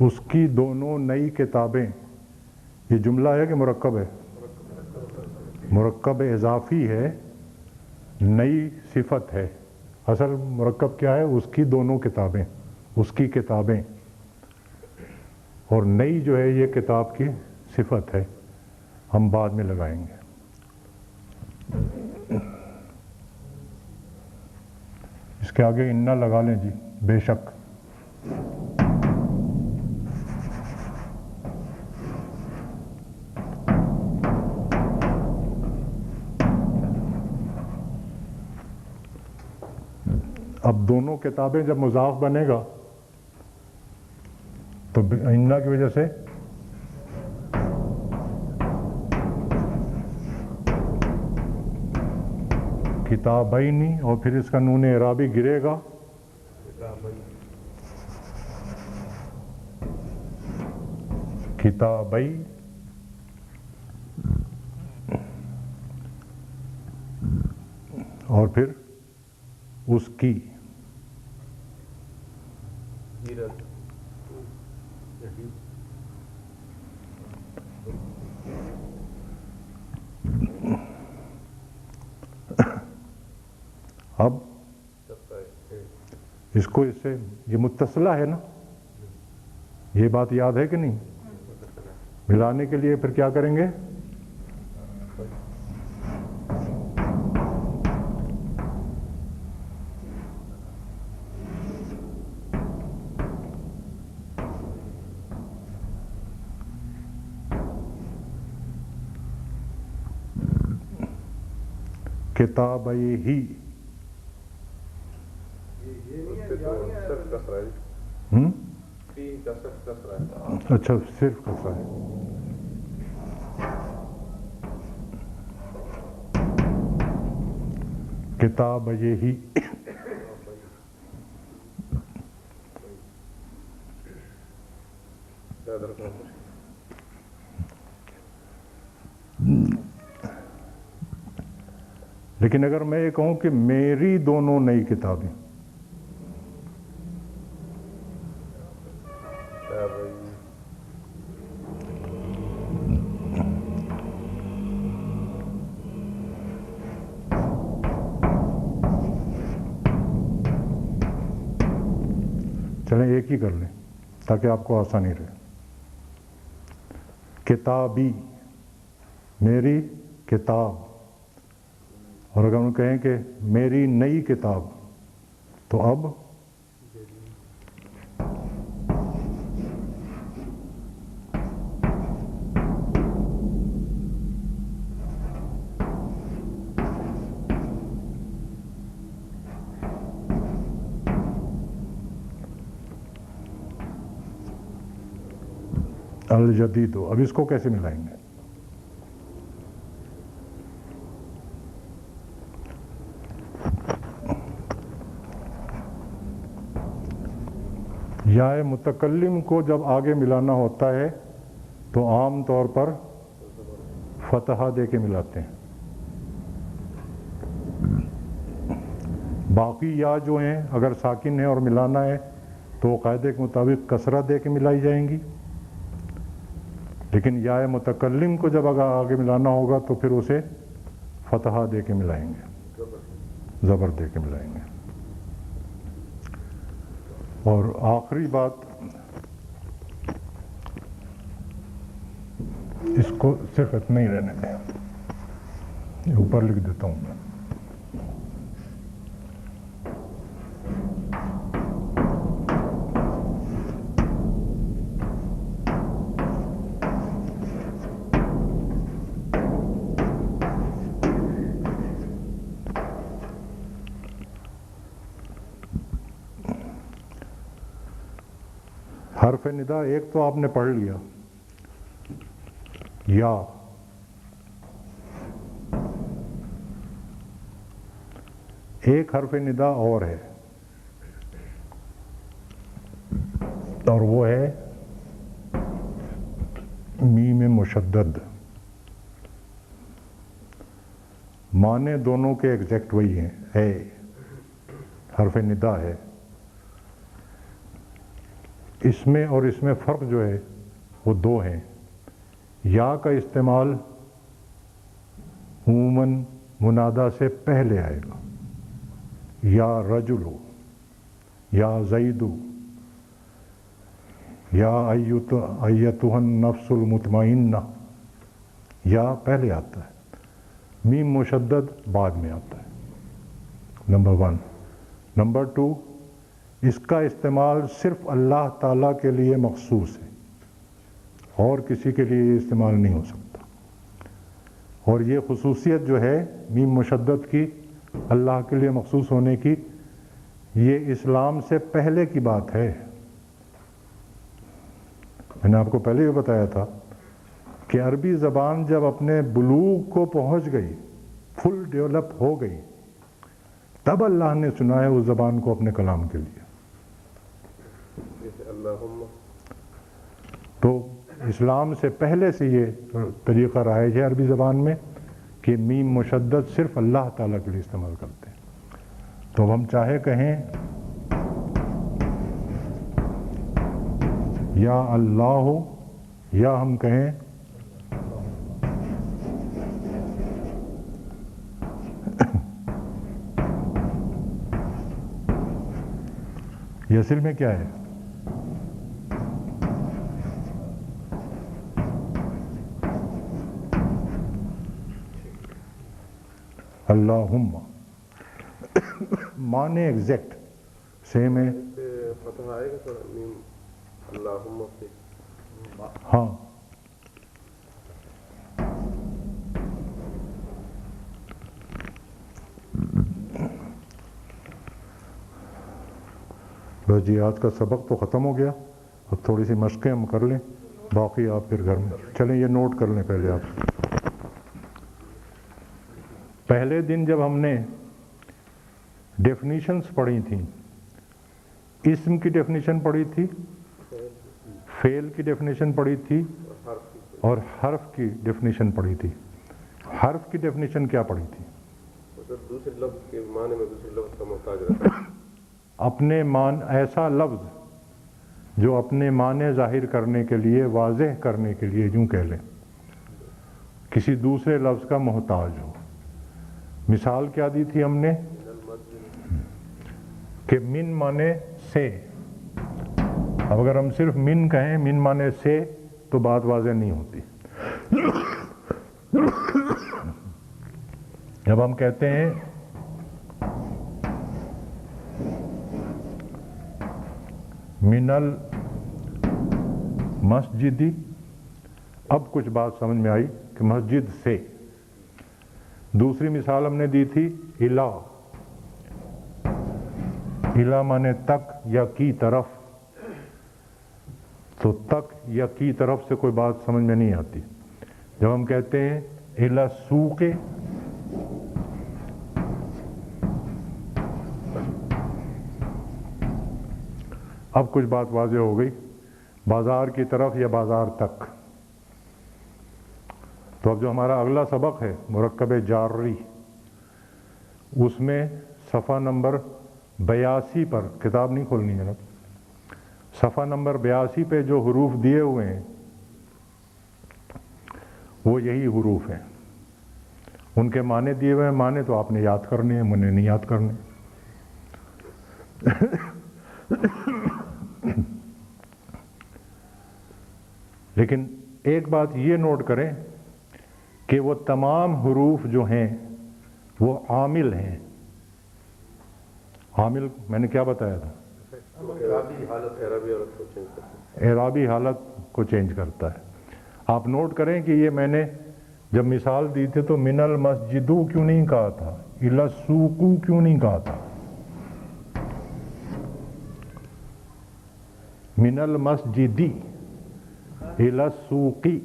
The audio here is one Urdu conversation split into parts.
اس کی دونوں نئی کتابیں، یہ جملہ ہے کہ مرکب ہے؟ مرکب اضافی ہے، نئی صفت ہے. اصل مرکب کیا ہے؟ اس کی دونوں کتابیں، اس کی کتابیں، اور نئی جو ہے یہ کتاب کی صفت ہے، ہم بعد میں لگائیں گے. اس کے آگے انا لگا لیں جی، بے شک. اب دونوں کتابیں جب مضاف بنے گا تو انا کی وجہ سے کتابینی، اور پھر اس کا نون اعرابی گرے گا کتابی، اور پھر اس کی. اب اس کو اس سے یہ متصلہ ہے نا، یہ بات یاد ہے کہ نہیں؟ ملانے کے لیے پھر کیا کریں گے؟ کتابی ہی. اچھا صرف کسرہ ہے. کتابی ہی. لیکن اگر میں یہ کہوں کہ میری دونوں نئی کتابیں، چلیں ایک ہی کر لیں تاکہ آپ کو آسانی رہے. کتابی، میری کتاب. اور اگر ہم کہیں کہ میری نئی کتاب تو اب الجدید. اب اس کو کیسے ملائیں گے؟ یا متکلم کو جب آگے ملانا ہوتا ہے تو عام طور پر فتحہ دے کے ملاتے ہیں. باقی یا جو ہیں اگر ساکن ہے اور ملانا ہے تو قاعدے کے مطابق کسرہ دے کے ملائی جائیں گی. لیکن یا متکلم کو جب اگر آگے ملانا ہوگا تو پھر اسے فتحہ دے کے ملائیں گے، زبر دے کے ملائیں گے. اور آخری بات، اس کو صرف اتنا ہی رہنے دیں، یہ اوپر لکھ دیتا ہوں میں. حرف ندا ایک تو آپ نے پڑھ لیا، یا. ایک حرف ندا اور ہے، اور وہ ہے میم مشدد. معنی دونوں کے ایگزیکٹ وہی ہیں، ہے حرف ندا ہے. اس میں اور اس میں فرق جو ہے وہ دو ہیں. یا کا استعمال عموماً منادا سے پہلے آئے گا، یا رجلو، یا زیدو، یا ایتھا النفس المطمئنہ، یا پہلے آتا ہے، میم مشدد بعد میں آتا ہے. نمبر 1. نمبر 2، اس کا استعمال صرف اللہ تعالیٰ کے لیے مخصوص ہے، اور کسی کے لیے یہ استعمال نہیں ہو سکتا. اور یہ خصوصیت جو ہے میم مشدد کی، اللہ کے لیے مخصوص ہونے کی، یہ اسلام سے پہلے کی بات ہے. میں نے آپ کو پہلے بھی بتایا تھا کہ عربی زبان جب اپنے بلوغ کو پہنچ گئی، فل ڈیولپ ہو گئی، تب اللہ نے چنا ہے اس زبان کو اپنے کلام کے لیے. تو اسلام سے پہلے سے یہ طریقہ رائج ہے عربی زبان میں کہ میم مشدد صرف اللہ تعالیٰ کے لیے استعمال کرتے ہیں. تو اب ہم چاہے کہیں یا اللہ ہو، یا ہم کہیں یہ اصل میں کیا ہے؟ اللہم معنی ایگزیکٹ سیم ہے. فتح آئے گا تھوڑا میم اللہم پہ. ہاں، بس جی آج کا سبق تو ختم ہو گیا. اب تھوڑی سی مشقیں ہم کر لیں، باقی آپ پھر گھر میں چلیں. یہ نوٹ کر لیں پہلے آپ. پہلے دن جب ہم نے ڈیفینیشنز پڑھی تھیں، اسم کی ڈیفینیشن پڑھی تھی، فعل کی ڈیفینیشن پڑھی تھی، اور حرف کی ڈیفینیشن پڑھی تھی. حرف کی ڈیفینیشن کیا پڑھی تھی؟ دوسرے لفظ کے معنی میں دوسرے لفظ کا محتاج رہتا ہے. اپنے ایسا لفظ جو اپنے معنی ظاہر کرنے کے لیے، واضح کرنے کے لیے، یوں کہہ لیں، کسی دوسرے لفظ کا محتاج ہو. مثال کیا دی تھی ہم نے کہ من مانے سے. اب اگر ہم صرف من کہیں، من مانے سے، تو بات واضح نہیں ہوتی. جب ہم کہتے ہیں من المسجدی، اب کچھ بات سمجھ میں آئی کہ مسجد سے. دوسری مثال ہم نے دی تھی الا. الا مانے تک یا کی طرف. تو تک یا کی طرف سے کوئی بات سمجھ میں نہیں آتی. جب ہم کہتے ہیں الا سوق، اب کچھ بات واضح ہو گئی، بازار کی طرف یا بازار تک. تو اب جو ہمارا اگلا سبق ہے مرکب جاری، اس میں صفحہ نمبر 82 پر، کتاب نہیں کھولنی ہے نا، صفحہ نمبر 82 پہ جو حروف دیے ہوئے ہیں وہ یہی حروف ہیں. ان کے معنی دیے ہوئے ہیں. معنی تو آپ نے یاد کرنے ہیں، مجھے نہیں یاد کرنے. لیکن ایک بات یہ نوٹ کریں کہ وہ تمام حروف جو ہیں وہ عامل ہیں. عامل میں نے کیا بتایا تھا؟ اعرابی حالت کو چینج کرتا ہے. آپ نوٹ کریں کہ یہ میں نے جب مثال دی تھی تو من المسجدو کیوں نہیں کہا تھا، الا سوقو کیوں نہیں کہا تھا. من المسجدی الا سوقی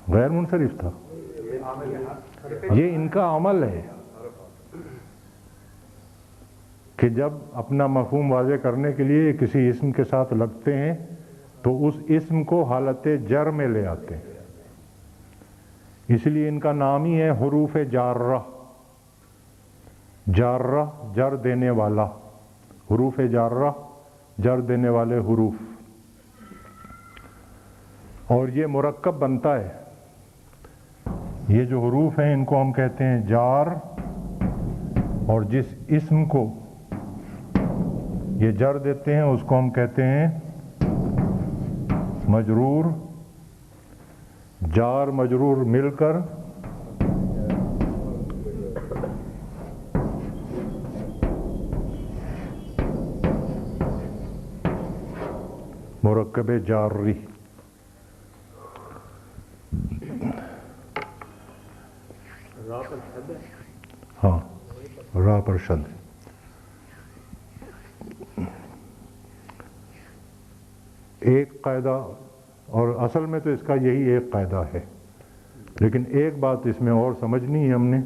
غیر منصرف تھا. یہ ان کا عمل ہے کہ جب اپنا مفہوم واضح کرنے کے لیے کسی اسم کے ساتھ لگتے ہیں تو اس اسم کو حالت جر میں لے آتے ہیں. اس لیے ان کا نام ہی ہے حروف جارہ. جارہ جر دینے والا. حروف جارہ جر دینے والے حروف، اور یہ مرکب بنتا ہے. یہ جو حروف ہیں ان کو ہم کہتے ہیں جار، اور جس اسم کو یہ جر دیتے ہیں اس کو ہم کہتے ہیں مجرور. جار مجرور مل کر مرکب جاری. ہاں، را پر شد. ایک قاعدہ، اور اصل میں تو اس کا یہی ایک قاعدہ ہے، لیکن ایک بات اس میں اور سمجھنی ہے ہم نے.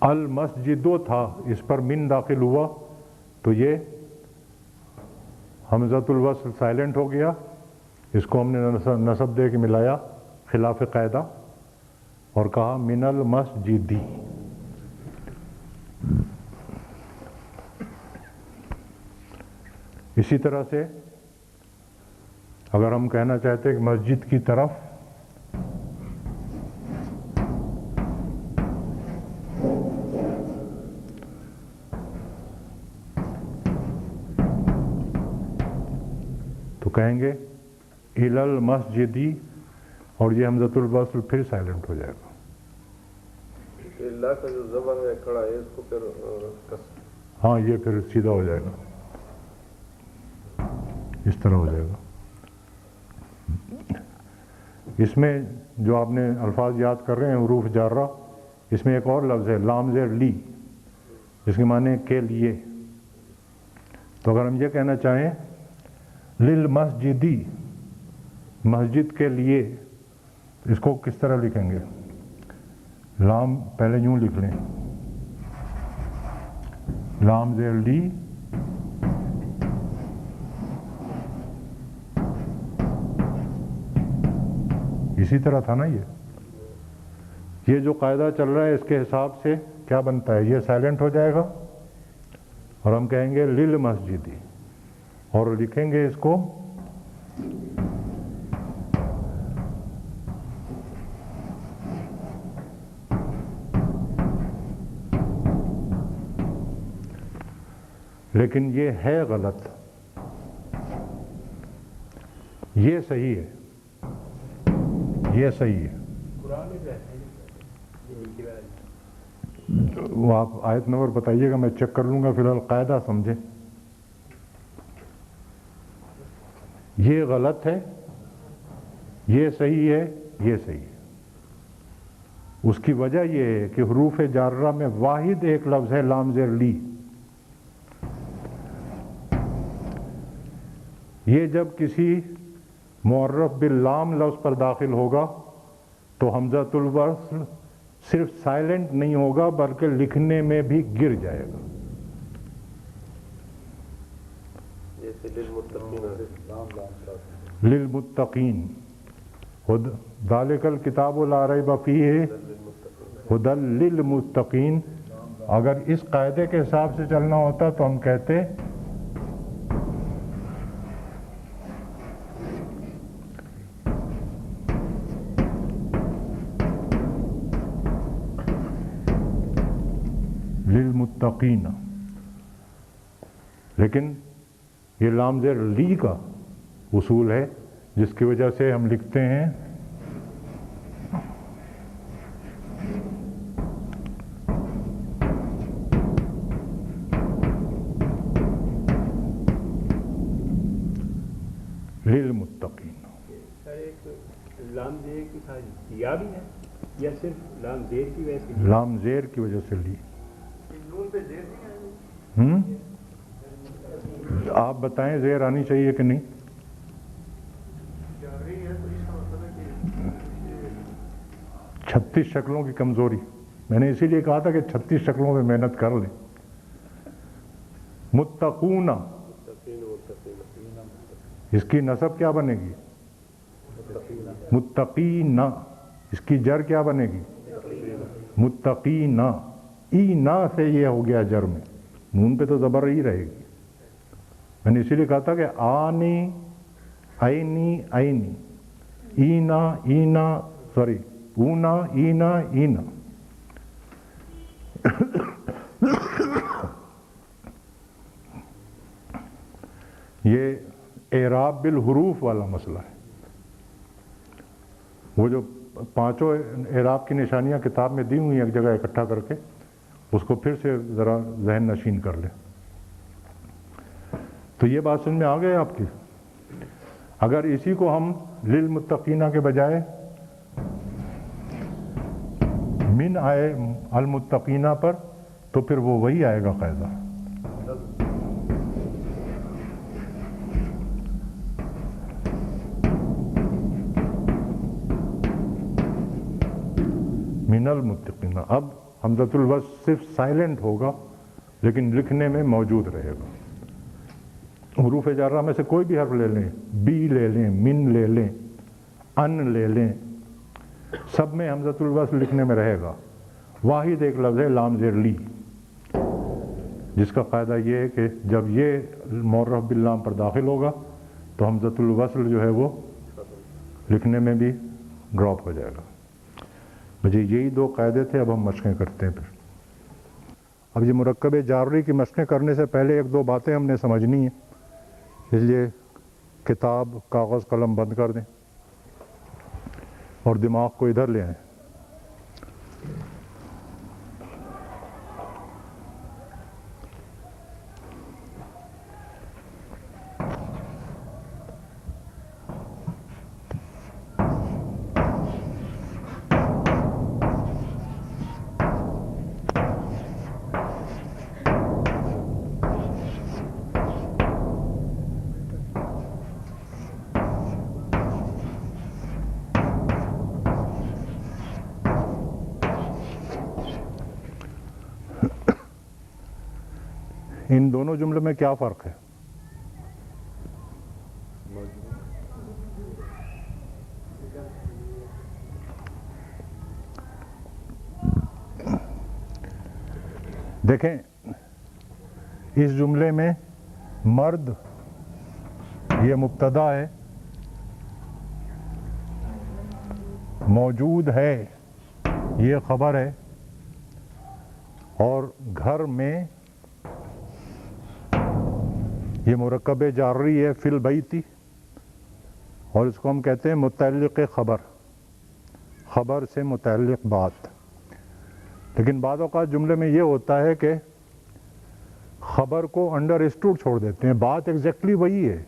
المسجدو تھا، اس پر من داخل ہوا تو یہ حمزۃ الوصل سائلنٹ ہو گیا. اس کو ہم نے نصب دے کے ملایا خلاف قاعدہ اور کہا من المسجدی. اسی طرح سے اگر ہم کہنا چاہتے ہیں کہ مسجد کی طرف، تو کہیں گے الی المسجدی، اور یہ حمزۃ الوصل پھر سائلنٹ ہو جائے گا. اللہ کا جو زبر ہے کھڑا ہے اس کو پھر ہاں، یہ پھر سیدھا ہو جائے گا، اس طرح ہو جائے گا. اس میں جو آپ نے الفاظ یاد کر رہے ہیں حروف جارہ، اس میں ایک اور لفظ ہے لام زیر لی، جس کے معنی کے لیے. تو اگر ہم یہ کہنا چاہیں للمسجدی، مسجد کے لیے، اس کو کس طرح لکھیں گے؟ لام پہلے یوں لکھ لیں، لام زیر لی اسی طرح تھا نا. یہ جو قاعدہ چل رہا ہے اس کے حساب سے کیا بنتا ہے؟ یہ سائلنٹ ہو جائے گا اور ہم کہیں گے للمسجدی، اور لکھیں گے اس کو لیکن یہ ہے غلط. یہ صحیح ہے، یہ صحیح ہے. وہ آپ آیت نمبر بتائیے گا، میں چیک کر لوں گا، فی الحال قاعدہ سمجھیں. یہ غلط ہے، یہ صحیح ہے، یہ صحیح ہے. اس کی وجہ یہ ہے کہ حروف جارہ میں واحد ایک لفظ ہے لام زیر لی. یہ جب کسی معرف باللام لفظ پر داخل ہوگا تو حمزۃ الوصل صرف سائلنٹ نہیں ہوگا بلکہ لکھنے میں بھی گر جائے گا. للمتقین، ذالک الکتاب لا ریب فیہ ھدی للمتقین. اگر اس قاعدے کے حساب سے چلنا ہوتا تو ہم کہتے للمتقین، لیکن یہ لام زیر لی کا اصول ہے جس کی وجہ سے ہم لکھتے ہیں للمتقین. سر ایک لام زیر کی ساتھ دیا بھی ہے یا صرف لام زیر کی وجہ سے؟ لام زیر کی وجہ سے لی. آپ بتائیں زیر آنی چاہیے کہ نہیں؟ 36 شکلوں کی کمزوری. میں نے اسی لیے کہا تھا کہ 36 شکلوں میں محنت کر لیں. متقون، اس کی نسب کیا بنے گی؟ متقین، اس کی جر کیا بنے گی؟ متقین، ای نا سے یہ ہو گیا جر میں، نون پہ تو زبر ہی رہے گی. میں نے اسی لیے کہا تھا کہ آنی عینی عینی، اینا اینا، سوری اونا اینا اینا. یہ اعراب بالحروف والا مسئلہ ہے. وہ جو پانچوں اعراب کی نشانیاں کتاب میں دی ہوئی ہیں ایک جگہ اکٹھا کر کے، اس کو پھر سے ذرا ذہن نشین کر لیں. تو یہ بات سمجھ میں آ گئی آپ کی؟ اگر اسی کو ہم للمتقینہ کے بجائے من آئے المتقینہ پر تو پھر وہ وہی آئے گا قاعدہ. من المتقین. اب حمزۃ الوصل صرف سائلنٹ ہوگا لیکن لکھنے میں موجود رہے گا. حروف جارہ میں سے کوئی بھی حرف لے لیں، بی لے لیں، من لے لیں، ان لے لیں، سب میں حمزۃ الوصل لکھنے میں رہے گا. واحد ایک لفظ ہے لام زیر لی، جس کا فائدہ یہ ہے کہ جب یہ معرف باللام پر داخل ہوگا تو حمزۃ الوصل جو ہے وہ لکھنے میں بھی ڈراپ ہو جائے گا. مجھے یہی دو قاعدے تھے. اب ہم مشقیں کرتے ہیں. پھر اب یہ مرکب جاری کی مشقیں کرنے سے پہلے ایک دو باتیں ہم نے سمجھنی ہیں، اس لیے کتاب کاغذ قلم بند کر دیں اور دماغ کو ادھر لے آئیں. ان دونوں جملوں میں کیا فرق ہے؟ دیکھیں، اس جملے میں مرد یہ مبتدا ہے، موجود ہے یہ خبر ہے، اور گھر میں یہ مرکب جاری ہے فی البیتی، اور اس کو ہم کہتے ہیں متعلق خبر، خبر سے متعلق بات. لیکن بعض اوقات جملے میں یہ ہوتا ہے کہ خبر کو انڈر اسٹوڈ چھوڑ دیتے ہیں. بات ایگزیکٹلی وہی ہے،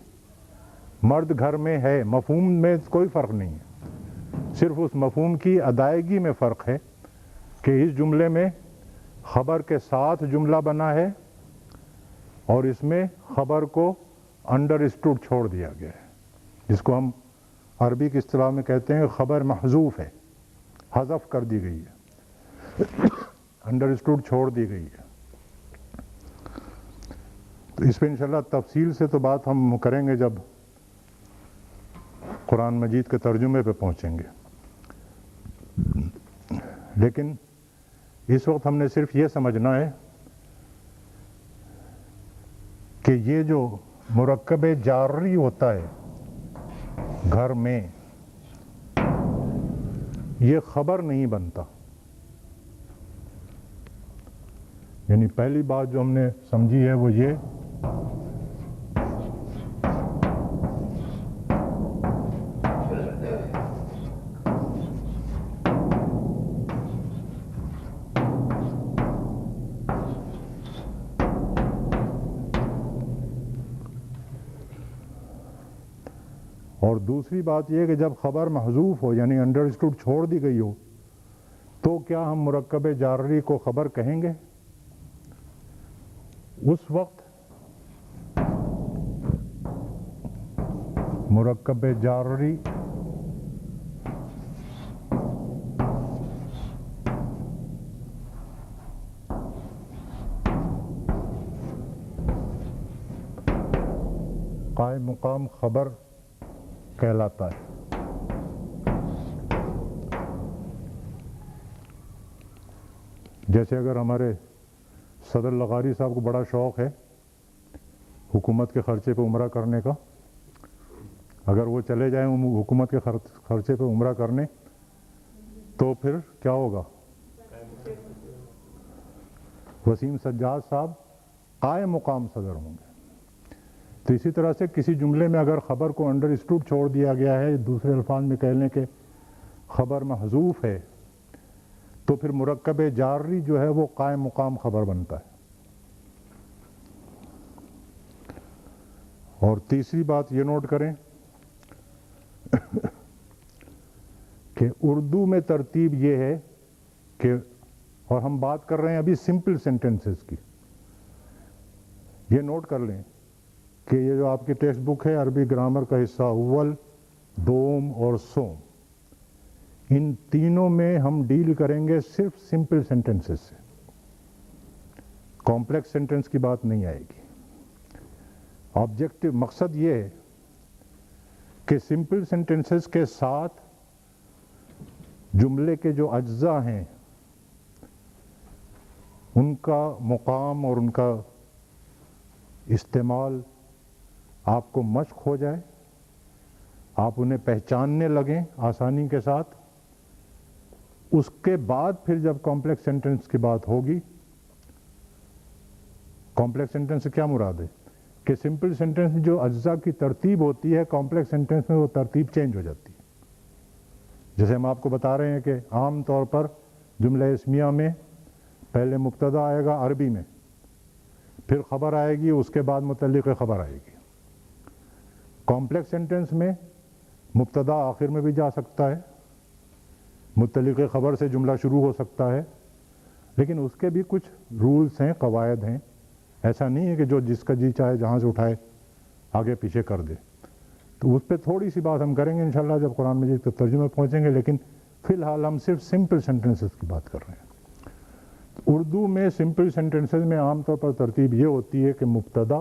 مرد گھر میں ہے، مفہوم میں کوئی فرق نہیں ہے، صرف اس مفہوم کی ادائیگی میں فرق ہے کہ اس جملے میں خبر کے ساتھ جملہ بنا ہے اور اس میں خبر کو انڈر اسٹوڈ چھوڑ دیا گیا ہے، جس کو ہم عربی کی اصطلاح میں کہتے ہیں خبر محذوف ہے، حذف کر دی گئی ہے، انڈر اسٹوڈ چھوڑ دی گئی ہے. تو اس پہ انشاءاللہ تفصیل سے تو بات ہم کریں گے جب قرآن مجید کے ترجمے پہ پہنچیں گے. لیکن اس وقت ہم نے صرف یہ سمجھنا ہے کہ یہ جو مرکب جاری ہوتا ہے گھر میں، یہ خبر نہیں بنتا. یعنی پہلی بات جو ہم نے سمجھی ہے وہ یہ اور دوسری بات یہ کہ جب خبر محذوف ہو یعنی انڈر اسٹوڈ چھوڑ دی گئی ہو تو کیا ہم مرکب جاری کو خبر کہیں گے؟ اس وقت مرکب جاری قائم مقام خبر کہلاتا ہے. جیسے اگر ہمارے صدر لغاری صاحب کو بڑا شوق ہے حکومت کے خرچے پہ عمرہ کرنے کا، اگر وہ چلے جائیں حکومت کے خرچے پہ عمرہ کرنے تو پھر کیا ہوگا؟ وسیم سجاد صاحب قائم مقام صدر ہوں گے۔ تو اسی طرح سے کسی جملے میں اگر خبر کو انڈر اسٹوڈ چھوڑ دیا گیا ہے، دوسرے الفاظ میں کہہ لیں کہ خبر محذوف ہے، تو پھر مرکب جاری جو ہے وہ قائم مقام خبر بنتا ہے۔ اور تیسری بات یہ نوٹ کریں کہ اردو میں ترتیب یہ ہے کہ، اور ہم بات کر رہے ہیں ابھی سمپل سینٹنسز کی، یہ نوٹ کر لیں کہ یہ جو آپ کی ٹیکسٹ بک ہے عربی گرامر کا حصہ اول، دوم اور سوم، ان تینوں میں ہم ڈیل کریں گے صرف سمپل سینٹنسز سے، کمپلیکس سینٹنس کی بات نہیں آئے گی۔ آبجیکٹو مقصد یہ ہے کہ سمپل سینٹنسز کے ساتھ جملے کے جو اجزاء ہیں ان کا مقام اور ان کا استعمال آپ کو مشق ہو جائے، آپ انہیں پہچاننے لگیں آسانی کے ساتھ۔ اس کے بعد پھر جب کمپلیکس سینٹنس کی بات ہوگی، کمپلیکس سینٹنس سے کیا مراد ہے کہ سمپل سینٹنس میں جو اجزاء کی ترتیب ہوتی ہے، کمپلیکس سینٹنس میں وہ ترتیب چینج ہو جاتی ہے۔ جیسے ہم آپ کو بتا رہے ہیں کہ عام طور پر جملہ اسمیہ میں پہلے مبتدا آئے گا عربی میں، پھر خبر آئے گی، اس کے بعد متعلق خبر آئے گی۔ کمپلیکس سینٹنس میں مبتدا آخر میں بھی جا سکتا ہے، متعلق خبر سے جملہ شروع ہو سکتا ہے، لیکن اس کے بھی کچھ رولز ہیں، قواعد ہیں۔ ایسا نہیں ہے کہ جو جس کا جی چاہے جہاں سے اٹھائے آگے پیچھے کر دے۔ تو اس پہ تھوڑی سی بات ہم کریں گے انشاءاللہ جب قرآن مجید کے ترجمے پہنچیں گے، لیکن فی الحال ہم صرف سمپل سینٹنسز کی بات کر رہے ہیں۔ اردو میں سمپل سینٹنسز میں عام طور پر ترتیب یہ ہوتی ہے کہ مبتدا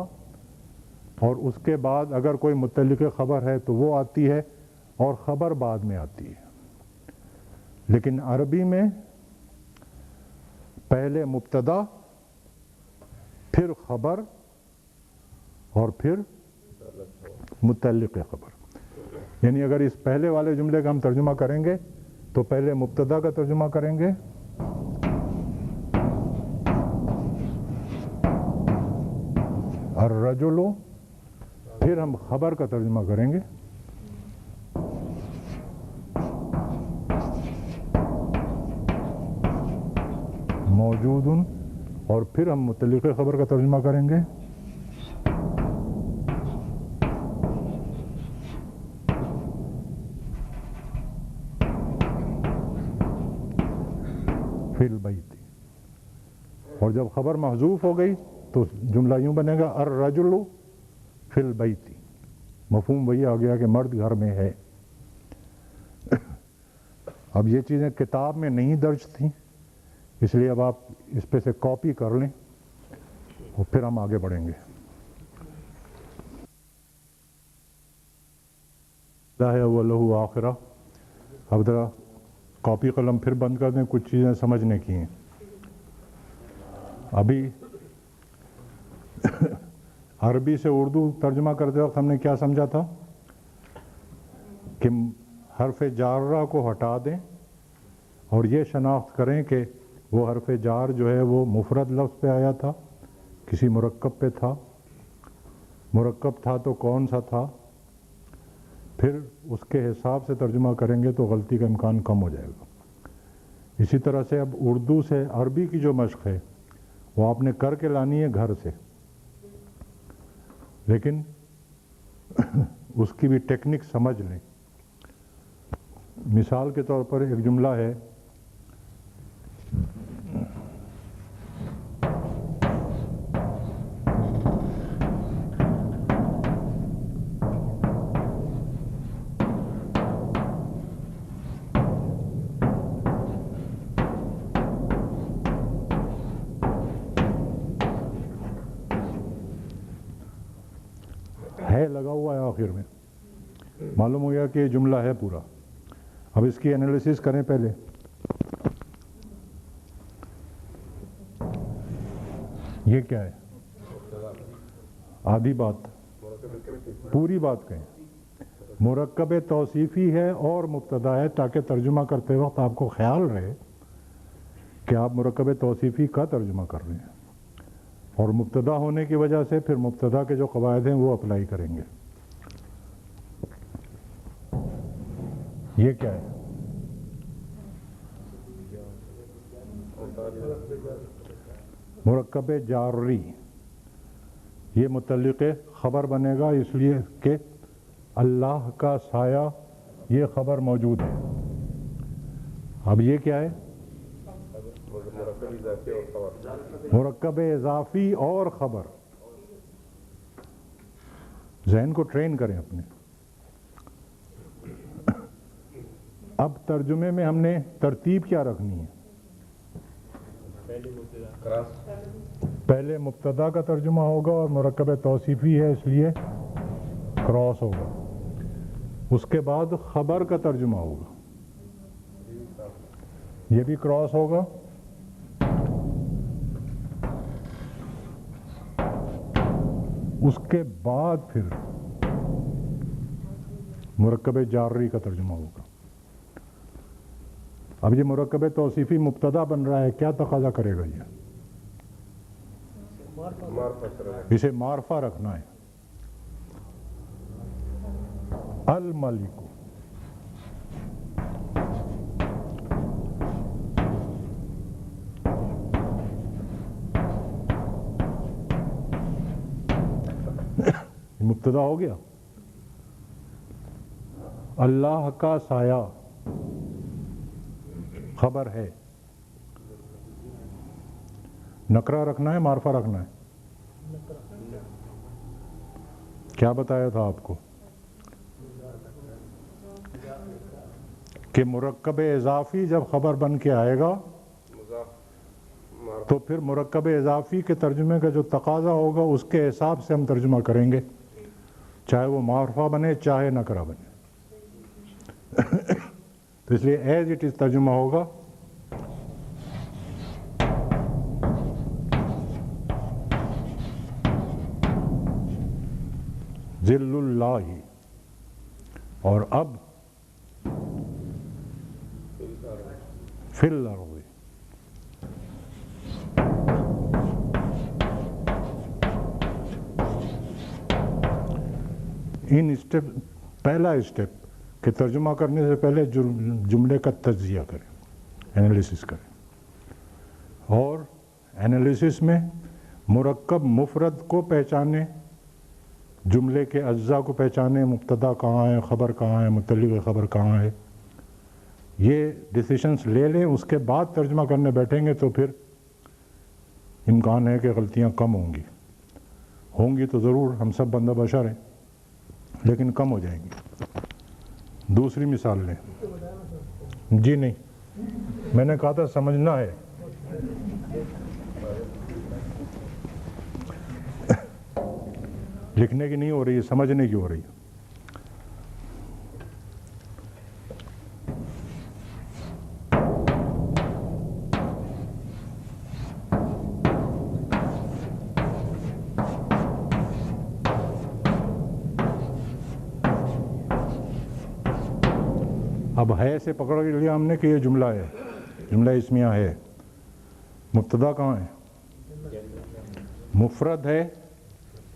اور اس کے بعد اگر کوئی متعلق خبر ہے تو وہ آتی ہے اور خبر بعد میں آتی ہے۔ لیکن عربی میں پہلے مبتدا، پھر خبر اور پھر متعلق خبر۔ یعنی اگر اس پہلے والے جملے کا ہم ترجمہ کریں گے تو پہلے مبتدا کا ترجمہ کریں گے، الرجل، پھر ہم خبر کا ترجمہ کریں گے، موجود، اور پھر ہم متعلق خبر کا ترجمہ کریں گے، فی البیت۔ اور جب خبر محذوف ہو گئی تو جملہ یوں بنے گا الرجل فی البیت۔ مفہوم وہی آ گیا کہ مرد گھر میں ہے۔ اب یہ چیزیں کتاب میں نہیں درج تھیں، اس لیے اب آپ اس پہ سے کاپی کر لیں اور پھر ہم آگے بڑھیں گے۔ لا اولہ آخرہ۔ اب ذرا کاپی قلم پھر بند کر دیں، کچھ چیزیں سمجھنے کی ہیں۔ ابھی عربی سے اردو ترجمہ کرتے وقت ہم نے کیا سمجھا تھا کہ حرف جارہ کو ہٹا دیں اور یہ شناخت کریں کہ وہ حرف جار جو ہے وہ مفرد لفظ پہ آیا تھا، کسی مرکب پہ تھا، مرکب تھا تو کون سا تھا، پھر اس کے حساب سے ترجمہ کریں گے تو غلطی کا امکان کم ہو جائے گا۔ اسی طرح سے اب اردو سے عربی کی جو مشق ہے وہ آپ نے کر کے لانی ہے گھر سے، لیکن اس کی بھی ٹیکنک سمجھ لیں۔ مثال کے طور پر ایک جملہ ہے، ہے لگا ہوا ہے آخر میں، معلوم ہو گیا کہ یہ جملہ ہے پورا۔ اب اس کی انالیسس کریں پہلے۔ یہ کیا ہے؟ آدھی بات، پوری بات کہیں۔ مرکب توصیفی ہے اور مبتدا ہے، تاکہ ترجمہ کرتے وقت آپ کو خیال رہے کہ آپ مرکب توصیفی کا ترجمہ کر رہے ہیں، اور مبتدا ہونے کی وجہ سے پھر مبتدا کے جو قواعد ہیں وہ اپلائی کریں گے۔ یہ کیا ہے؟ مرکب جاری، یہ متعلق خبر بنے گا، اس لیے کہ اللہ کا سایہ یہ خبر موجود ہے۔ اب یہ کیا ہے؟ مرکب اضافی اور خبر۔ ذہن کو ٹرین کریں اپنے۔ اب ترجمے میں ہم نے ترتیب کیا رکھنی ہے؟ پہلے مبتدا کا ترجمہ ہوگا، اور مرکب توصیفی ہے اس لیے کراس ہوگا۔ اس کے بعد خبر کا ترجمہ ہوگا، یہ بھی کراس ہوگا۔ اس کے بعد پھر مرکب جاری کا ترجمہ ہوگا۔ اب یہ مرکب توصیفی مبتدا بن رہا ہے، کیا تقاضا کرے گا؟ یہ اسے معرفہ رکھنا ہے۔ الملک، مبتدا ہو گیا۔ اللہ کا سایہ خبر ہے۔ نکرہ رکھنا ہے، معرفہ رکھنا ہے؟ کیا بتایا تھا آپ کو کہ مرکب اضافی جب خبر بن کے آئے گا تو پھر مرکب اضافی کے ترجمے کا جو تقاضا ہوگا اس کے حساب سے ہم ترجمہ کریں گے، چاہے وہ معرفہ بنے چاہے نکرہ بنے۔ تو اس لیے ایز اٹ از ترجمہ ہوگا۔ ذل اللہ، اور اب فی الارض، ان اسٹیپ، پہلا اسٹیپ کہ ترجمہ کرنے سے پہلے جملے کا تجزیہ کریں، انالیسس کریں، اور انالیسس میں مرکب مفرد کو پہچانے، جملے کے اجزاء کو پہچانے، مبتدا کہاں ہے، خبر کہاں ہے، متعلق خبر کہاں ہے، یہ ڈیسیشنز لے لیں۔ اس کے بعد ترجمہ کرنے بیٹھیں گے تو پھر امکان ہے کہ غلطیاں کم ہوں گی تو ضرور، ہم سب بندہ بشر ہیں، لیکن کم ہو جائیں گی۔ دوسری مثال لیں۔ جی نہیں، میں نے کہا تھا سمجھنا ہے۔ لکھنے کی نہیں ہو رہی ہے، سمجھنے کی ہو رہی ہے۔ اب ہے سے پکڑ لیا ہم نے کہ یہ جملہ ہے، جملہ اسمیہ ہے۔ مبتدا کہاں ہے؟ مفرد ہے،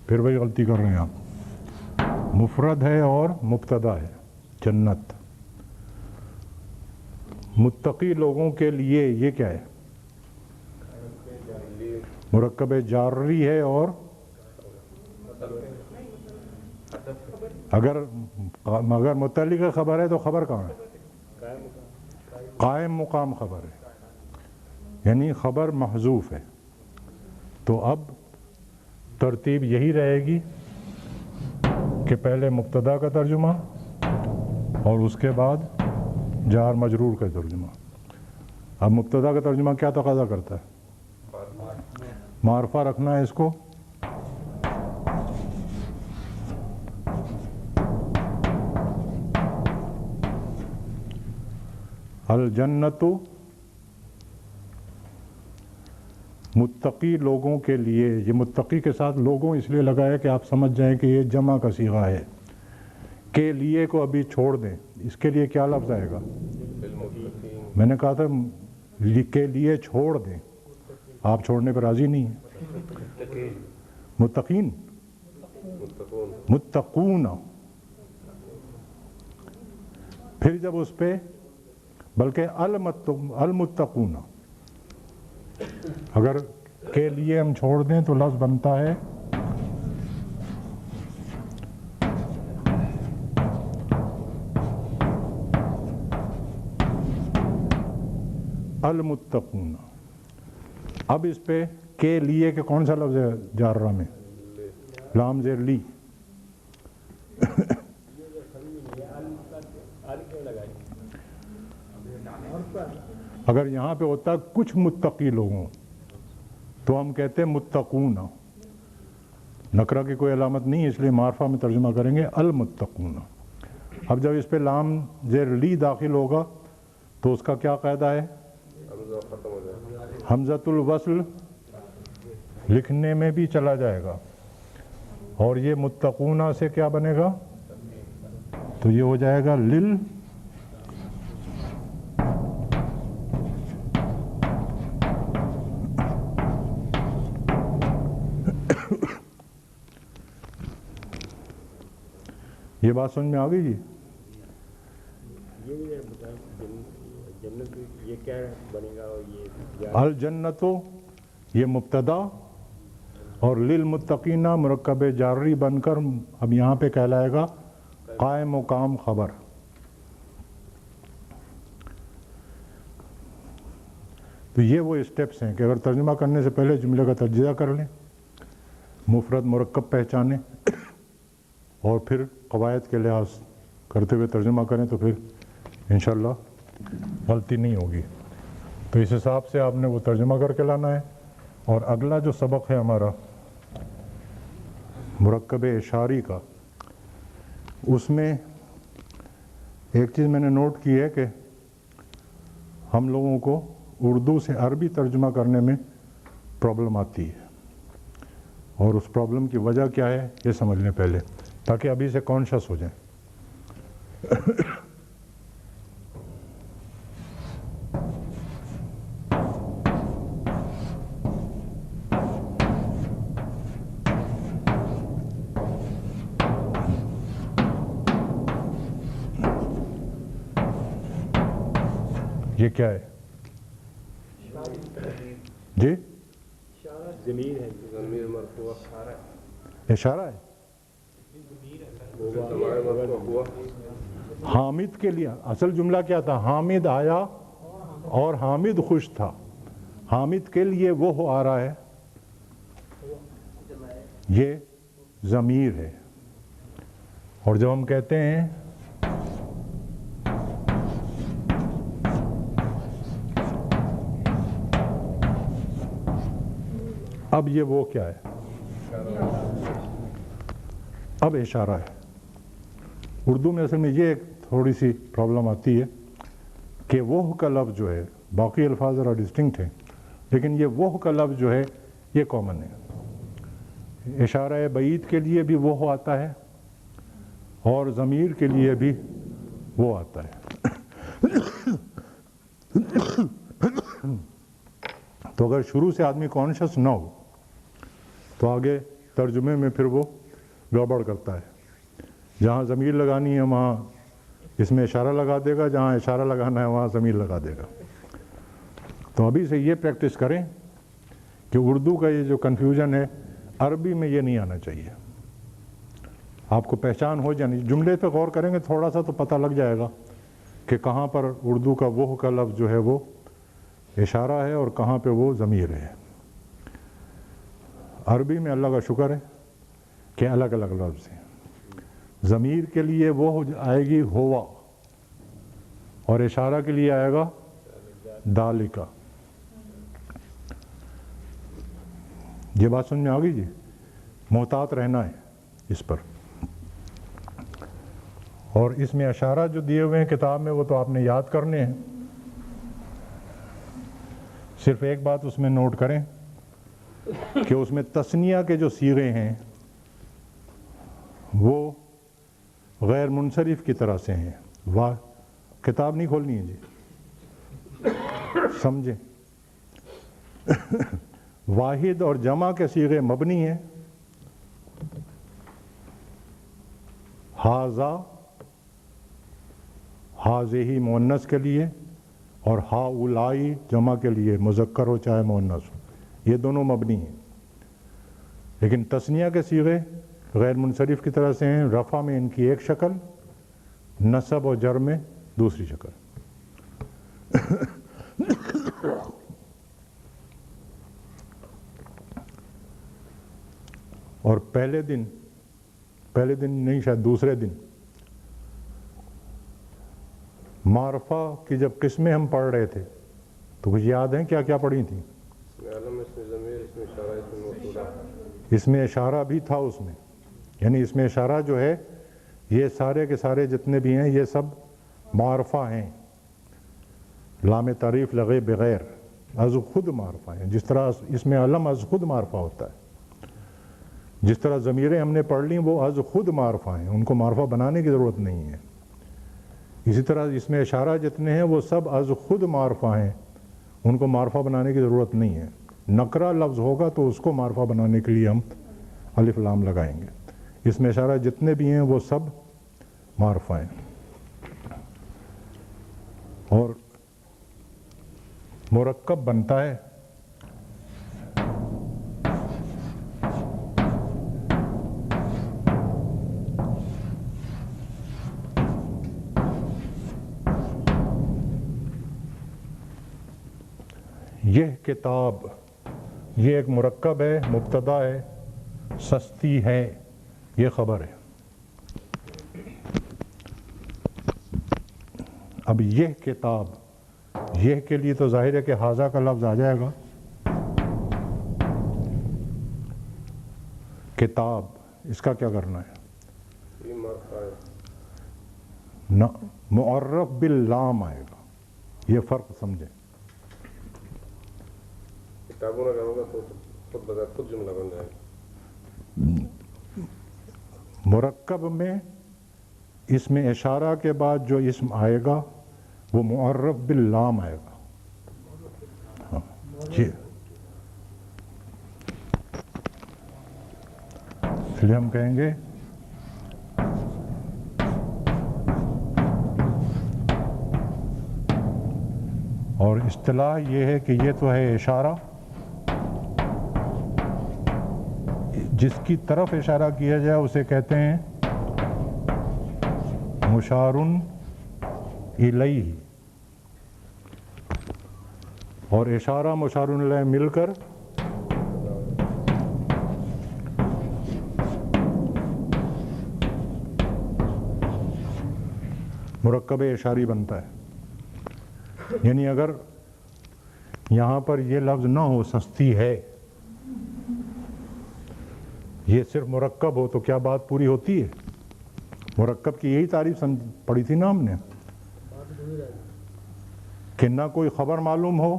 پھر وہی غلطی کر رہے ہیں آپ، مفرد ہے اور مبتدا ہے۔ جنت، متقی لوگوں کے لیے، یہ کیا ہے؟ مرکب جاری ہے، اور اگر متعلق خبر ہے تو خبر کہاں ہے؟ قائم مقام خبر ہے، یعنی خبر محذوف ہے۔ تو اب ترتیب یہی رہے گی کہ پہلے مبتدا کا ترجمہ اور اس کے بعد جار مجرور کا ترجمہ۔ اب مبتدا کا ترجمہ کیا تقاضا کرتا ہے؟ معرفہ رکھنا ہے اس کو، الجنت متقی لوگوں کے لیے، یہ متقی کے ساتھ لوگوں اس لیے لگایا کہ آپ سمجھ جائیں کہ یہ جمع کا صیغہ ہے، کے لیے کو ابھی چھوڑ دیں، اس کے لیے کیا لفظ آئے گا؟ بالمتقین میں نے کہا تھا کے لیے چھوڑ دیں، آپ چھوڑنے پر راضی نہیں ہیں۔ متقین، متقون متقون، پھر جب اس پہ بلکہ المتقون، اگر کے لیے ہم چھوڑ دیں تو لفظ بنتا ہے المتقون۔ اب اس پہ کے لیے کہ کون سا لفظ ہے جارہ میں؟ لام زیر لی۔ اگر یہاں پہ ہوتا ہے کچھ متقی لوگوں تو ہم کہتے ہیں متقون، نکرہ کی کوئی علامت نہیں، اس لیے معرفہ میں ترجمہ کریں گے المتقون۔ اب جب اس پہ لام زیر لی داخل ہوگا تو اس کا کیا قاعدہ ہے؟ حمزہ ختم ہو جائے، حمزۃ الوصل لکھنے میں بھی چلا جائے گا، اور یہ متقونہ سے کیا بنے گا؟ تو یہ ہو جائے گا لل یہ بات سمجھ میں آ گئی جی؟ یہ بتائیں جنت یہ کیا بنے گا؟ یہ الجنتو یہ مبتدا اور للمتقین مرکب جاری بن کر اب یہاں پہ کہلائے گا قائم مقام خبر۔ تو یہ وہ اسٹیپس ہیں کہ اگر ترجمہ کرنے سے پہلے جملے کا تجزیہ کر لیں، مفرد مرکب پہچانیں، اور پھر قواعد کے لحاظ کرتے ہوئے ترجمہ کریں تو پھر انشاءاللہ غلطی نہیں ہوگی۔ تو اس حساب سے آپ نے وہ ترجمہ کر کے لانا ہے۔ اور اگلا جو سبق ہے ہمارا مرکب اشاری کا، اس میں ایک چیز میں نے نوٹ کی ہے کہ ہم لوگوں کو اردو سے عربی ترجمہ کرنے میں پرابلم آتی ہے، اور اس پرابلم کی وجہ کیا ہے یہ سمجھ لیں پہلے، تاکہ ابھی سے کانشیس ہو جائیں۔ یہ کیا ہے جی؟ ضمیر ہے، ضمیر مرفوع اشارہ ہے۔ ضمائر مرفوع ہوا، حامد کے لیے اصل جملہ کیا تھا؟ حامد آیا اور حامد خوش تھا، حامد کے لیے وہ آ رہا ہے، یہ ضمیر ہے۔ اور جب ہم کہتے ہیں اب یہ وہ کیا ہے؟ اب اشارہ ہے۔ اردو میں اصل میں یہ ایک تھوڑی سی پرابلم آتی ہے کہ وہ کا لفظ جو ہے، باقی الفاظ ذرا ڈسٹنکٹ ہیں، لیکن یہ وہ کا لفظ جو ہے یہ کامن ہے۔ اشارہ بعید کے لیے بھی وہ آتا ہے اور ضمیر کے لیے بھی وہ آتا ہے۔ تو اگر شروع سے آدمی کانشیس نہ ہو تو آگے ترجمے میں پھر وہ گڑبڑ کرتا ہے۔ جہاں ضمیر لگانی ہے وہاں اس میں اشارہ لگا دے گا، جہاں اشارہ لگانا ہے وہاں ضمیر لگا دے گا۔ تو ابھی سے یہ پریکٹس کریں کہ اردو کا یہ جو کنفیوژن ہے عربی میں یہ نہیں آنا چاہیے۔ آپ کو پہچان ہو جانی، جملے پہ غور کریں گے تھوڑا سا تو پتہ لگ جائے گا کہ کہاں پر اردو کا وہ کا لفظ جو ہے وہ اشارہ ہے اور کہاں پہ وہ ضمیر ہے۔ عربی میں اللہ کا شکر ہے کہ الگ الگ لفظ ہیں۔ ضمیر کے لیے وہ آئے گی ہوا، اور اشارہ کے لیے آئے گا دالکا۔ یہ بات سمجھ میں آ گئی جی؟ محتاط رہنا ہے اس پر۔ اور اس میں اشارہ جو دیے ہوئے ہیں کتاب میں وہ تو آپ نے یاد کرنے ہیں۔ صرف ایک بات اس میں نوٹ کریں کہ اس میں تثنیہ کے جو صیغے ہیں وہ غیر منصرف کی طرح سے ہیں. کتاب نہیں کھولنی ہے جی, سمجھیں. واحد اور جمع کے صیغے مبنی ہیں. ہاذا ہاذہی مؤنث کے لیے اور ہاؤلائی جمع کے لیے, مذکر ہو چاہے مؤنث ہو, یہ دونوں مبنی ہیں. لیکن تثنیہ کے صیغے غیر منصرف کی طرح سے ہیں. رفع میں ان کی ایک شکل, نصب اور جر میں دوسری شکل. اور پہلے دن نہیں, شاید دوسرے دن, معرفہ کی جب قسمیں ہم پڑھ رہے تھے تو کچھ یاد ہیں کیا کیا پڑھی تھیں؟ اس میں اشارہ بھی تھا اس میں, یعنی اس میں اشارہ جو ہے یہ سارے کے سارے جتنے بھی ہیں یہ سب معرفہ ہیں. لام تعریف لغے بغیر از خود معرفہ ہیں. جس طرح اس میں علم از خود معرفہ ہوتا ہے, جس طرح ضمیریں ہم نے پڑھ لیں وہ از خود معرفہ ہیں, ان کو معرفہ بنانے کی ضرورت نہیں ہے. اسی طرح اس میں اشارہ جتنے ہیں وہ سب از خود معرفہ ہیں, ان کو معرفہ بنانے کی ضرورت نہیں ہے. نکرہ لفظ ہوگا تو اس کو معرفہ بنانے کے لیے ہم الف لام لگائیں گے. اس میں اشارہ جتنے بھی ہیں وہ سب معرفہ ہیں. اور مرکب بنتا ہے یہ کتاب, یہ ایک مرکب ہے, مبتدا ہے, سستی ہے, یہ خبر ہے. اب یہ کتاب, یہ کے لیے تو ظاہر ہے کہ ہاذا کا لفظ آ جائے گا. کتاب, اس کا کیا کرنا ہے؟ معرف باللام آئے گا, یہ فرق سمجھیں. کتابوں نہ کروں گا تو خود بذات خود جملہ بن جائے گا. مرکب میں اس میں اشارہ کے بعد جو اسم آئے گا وہ معرف باللام آئے گا. ہاں جی, اس لیے ہم کہیں گے اور اصطلاح یہ ہے کہ یہ تو ہے اشارہ, جس کی طرف اشارہ کیا جائے اسے کہتے ہیں مشارن الیہ, اور اشارہ مشارن الیہ مل کر مرکب اشاری بنتا ہے. یعنی اگر یہاں پر یہ لفظ نہ ہو سستی ہے, یہ صرف مرکب ہو تو کیا بات پوری ہوتی ہے؟ مرکب کی یہی تعریف پڑھی تھی نا ہم نے, کہ نہ کوئی خبر معلوم ہو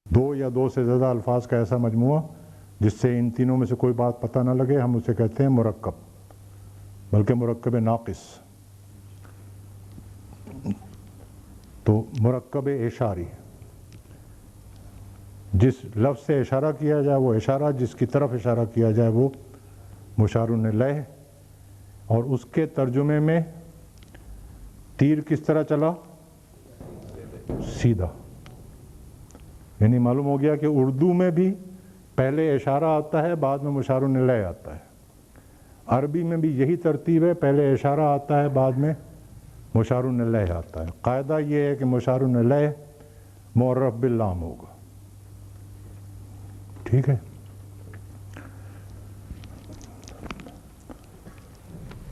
دو یا دو سے زیادہ الفاظ کا ایسا مجموعہ جس سے ان تینوں میں سے کوئی بات پتہ نہ لگے, ہم اسے کہتے ہیں مرکب, بلکہ مرکب ناقص. تو مرکب اشاری, جس لفظ سے اشارہ کیا جائے وہ اشارہ, جس کی طرف اشارہ کیا جائے وہ مشارن الیہ. اور اس کے ترجمے میں تیر کس طرح چلا؟ سیدھا. یعنی معلوم ہو گیا کہ اردو میں بھی پہلے اشارہ آتا ہے بعد میں مشارن الیہ آتا ہے. عربی میں بھی یہی ترتیب ہے, پہلے اشارہ آتا ہے بعد میں مشارن الیہ آتا ہے. قاعدہ یہ ہے کہ مشارن الیہ معرف باللام ہوگا. ٹھیک ہے.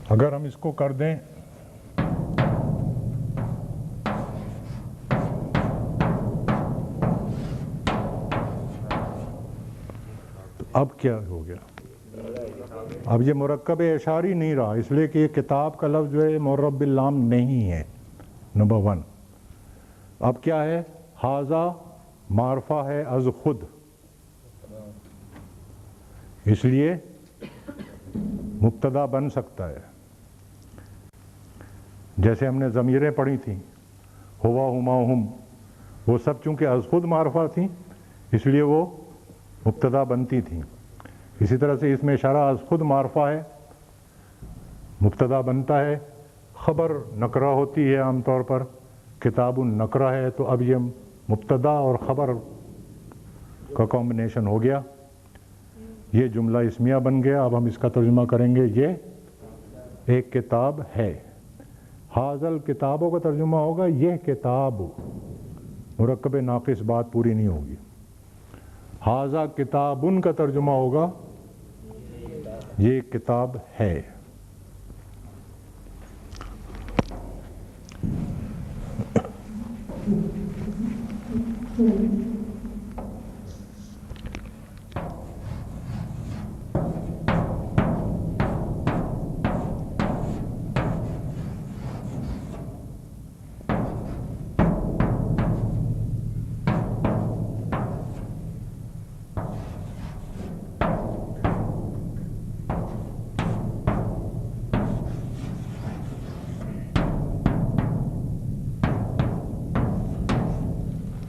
اگر ہم اس کو کر دیں تو اب کیا ہو گیا؟ اب یہ مرکب اشاری نہیں رہا, اس لیے کہ یہ کتاب کا لفظ جو ہے معرف باللام نہیں ہے. نمبر 1. اب کیا ہے؟ حاضہ معرفہ ہے از خود، اس لیے مبتدا بن سکتا ہے. جیسے ہم نے ضمیریں پڑھی تھیں، ہوا، ہما، ہم، وہ سب چونکہ از خود معرفہ تھیں اس لیے وہ مبتدا بنتی تھیں. اسی طرح سے اس میں اشارہ از خود معرفہ ہے، مبتدا بنتا ہے. خبر نکرہ ہوتی ہے عام طور پر، کتاب نکرہ ہے، تو اب یہ مبتدا اور خبر کا کمبینیشن ہو گیا، یہ جملہ اسمیہ بن گیا. اب ہم اس کا ترجمہ کریں گے، یہ ایک کتاب ہے. حاضل کتابوں کا ترجمہ ہوگا یہ کتاب، مرکب ناقص بات پوری نہیں ہوگی. حاضہ کتابن کا ترجمہ ہوگا یہ کتاب ہے.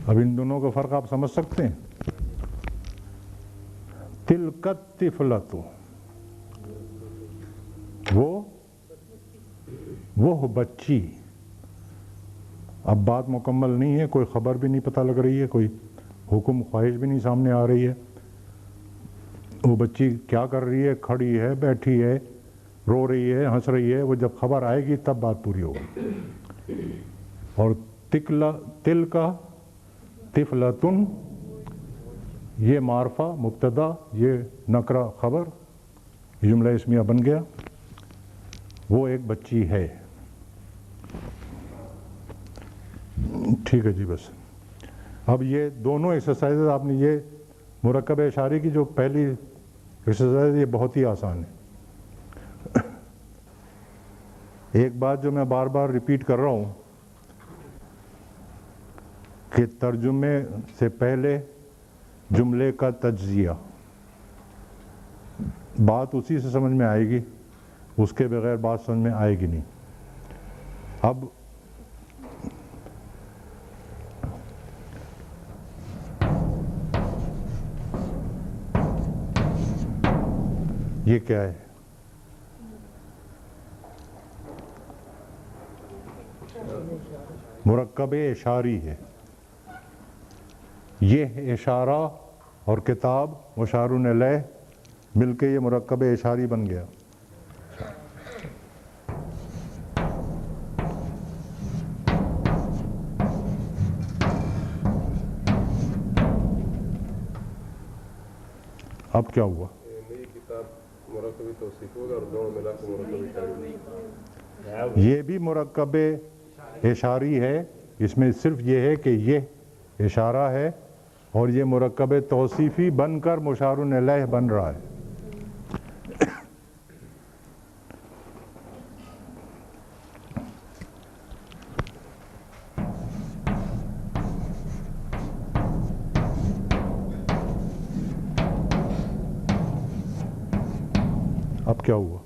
اب ان دونوں کا فرق آپ سمجھ سکتے ہیں. تلکت طفلۃ، وہ بچی. اب بات مکمل نہیں ہے، کوئی خبر بھی نہیں پتہ لگ رہی ہے، کوئی حکم خواہش بھی نہیں سامنے آ رہی ہے. وہ بچی کیا کر رہی ہے؟ کھڑی ہے، بیٹھی ہے، رو رہی ہے، ہنس رہی ہے. وہ جب خبر آئے گی تب بات پوری ہوگی. اور تل کا طفلتن، یہ معرفہ مبتدا، یہ نکرہ خبر، یہ جملہ اسمیہ بن گیا. وہ ایک بچی ہے. ٹھیک ہے جی. بس اب یہ دونوں ایکسرسائز آپ نے، یہ مرکب اشاری کی جو پہلی ایکسرسائز، یہ بہت ہی آسان ہے. ایک بات جو میں بار بار ریپیٹ کر رہا ہوں کہ ترجمے سے پہلے جملے کا تجزیہ، بات اسی سے سمجھ میں آئے گی، اس کے بغیر بات سمجھ میں آئے گی نہیں. اب یہ کیا ہے؟ مرکب اشاری ہے. یہ اشارہ اور کتاب مشار الیہ مل کے یہ مرکب اشاری بن گیا. اب کیا ہوا؟ نئی کتاب مرکبی توصیف ہوگا اور دونوں ملا کے مرکب اشاری. یہ بھی مرکب اشاری ہے. اس میں صرف یہ ہے کہ یہ اشارہ ہے اور یہ مرکب توصیفی بن کر مشار الیہ بن رہا ہے. اب کیا ہوا؟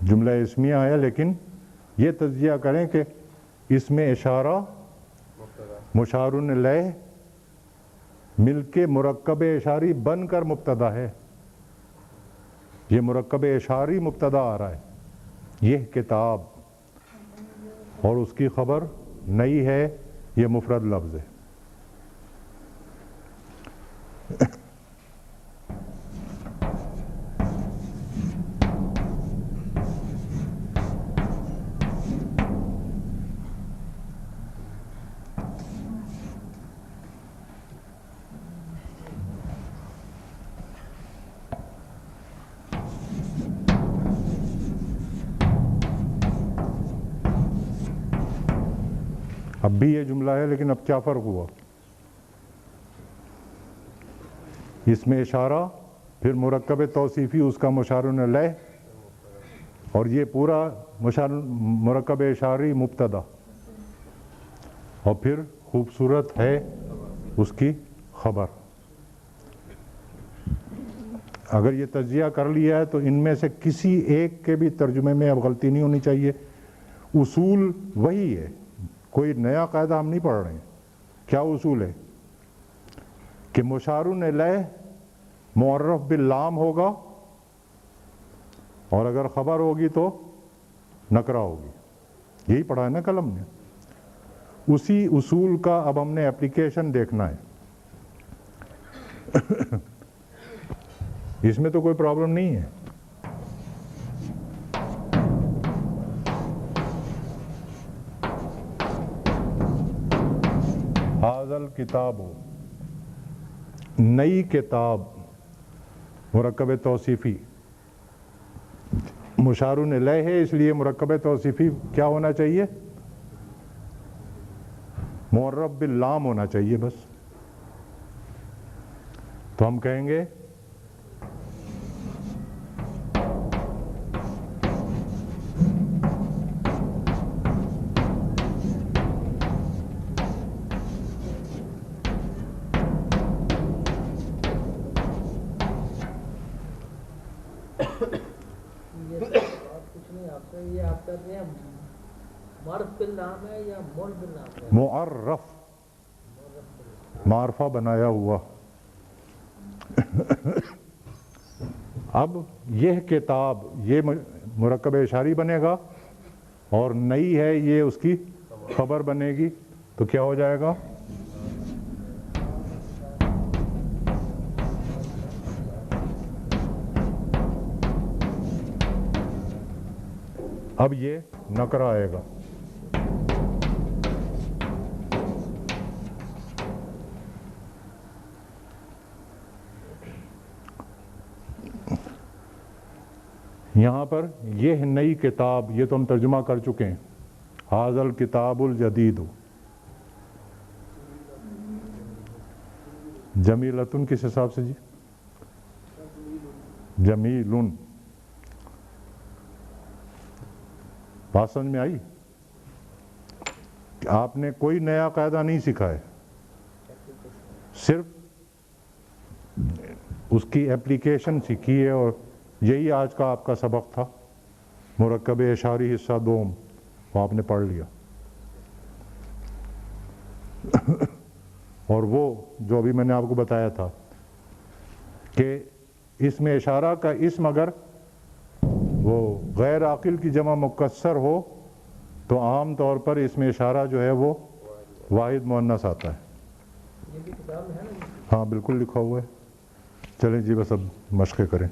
جملہ اسمیہ آیا، لیکن یہ تجزیہ کریں کہ اس میں اشارہ مشار الیہ مل کے مرکب اشاری بن کر مبتدا ہے. یہ مرکب اشاری مبتدا آ رہا ہے، یہ کتاب، اور اس کی خبر نئی ہے، یہ مفرد لفظ ہے. اب بھی یہ جملہ ہے، لیکن اب کیا فرق ہوا؟ اس میں اشارہ، پھر مرکب توصیفی اس کا مشار الیہ، اور یہ پورا مرکب اشاری مبتدا. اور پھر خوبصورت ہے اس کی خبر. اگر یہ تجزیہ کر لیا ہے تو ان میں سے کسی ایک کے بھی ترجمے میں اب غلطی نہیں ہونی چاہیے. اصول وہی ہے, کوئی نیا قاعدہ ہم نہیں پڑھ رہے ہیں. کیا اصول ہے؟ کہ مشار الیہ معرف باللام ہوگا, اور اگر خبر ہوگی تو نکرہ ہوگی. یہی پڑھا ہے نا کل ہم نے. اسی اصول کا اب ہم نے اپلیکیشن دیکھنا ہے. اس میں تو کوئی پرابلم نہیں ہے. حاضل کتاب ہو, نئی کتاب, مرکب توصیفی. مشار الیہ ہے اس لیے مرکب توصیفی کیا ہونا چاہیے؟ معرف باللام ہونا چاہیے بس. تو ہم کہیں گے یہ آپ کہتے ہیں معرف باللام ہے یا مول باللام ہے؟ معرف, معرفہ بنایا ہوا. اب یہ کتاب یہ مرکب اشاری بنے گا, اور نئی ہے یہ اس کی خبر بنے گی. تو کیا ہو جائے گا؟ اب یہ نکرہ آئے گا. یہاں پر یہ نئی کتاب, یہ تو ہم ترجمہ کر چکے ہیں. حاضل کتاب الجدید. جمیلتن کس حساب سے جی؟ جمیلن. بات سمجھ میں آئی؟ کہ آپ نے کوئی نیا قاعدہ نہیں سیکھا ہے, صرف اس کی اپلیکیشن سیکھی ہے. اور یہی آج کا آپ کا سبق تھا. مرکب اشاری حصہ دوم, وہ آپ نے پڑھ لیا. اور وہ جو ابھی میں نے آپ کو بتایا تھا کہ اس میں اشارہ کا اسم اگر وہ غیر عاقل کی جمع مکسر ہو تو عام طور پر اس میں اشارہ جو ہے وہ واحد مؤنث آتا ہے. یہ بھی کتاب میں ہے نا؟ ہاں بالکل لکھا ہوا ہے. چلیں جی بس اب مشقیں کریں.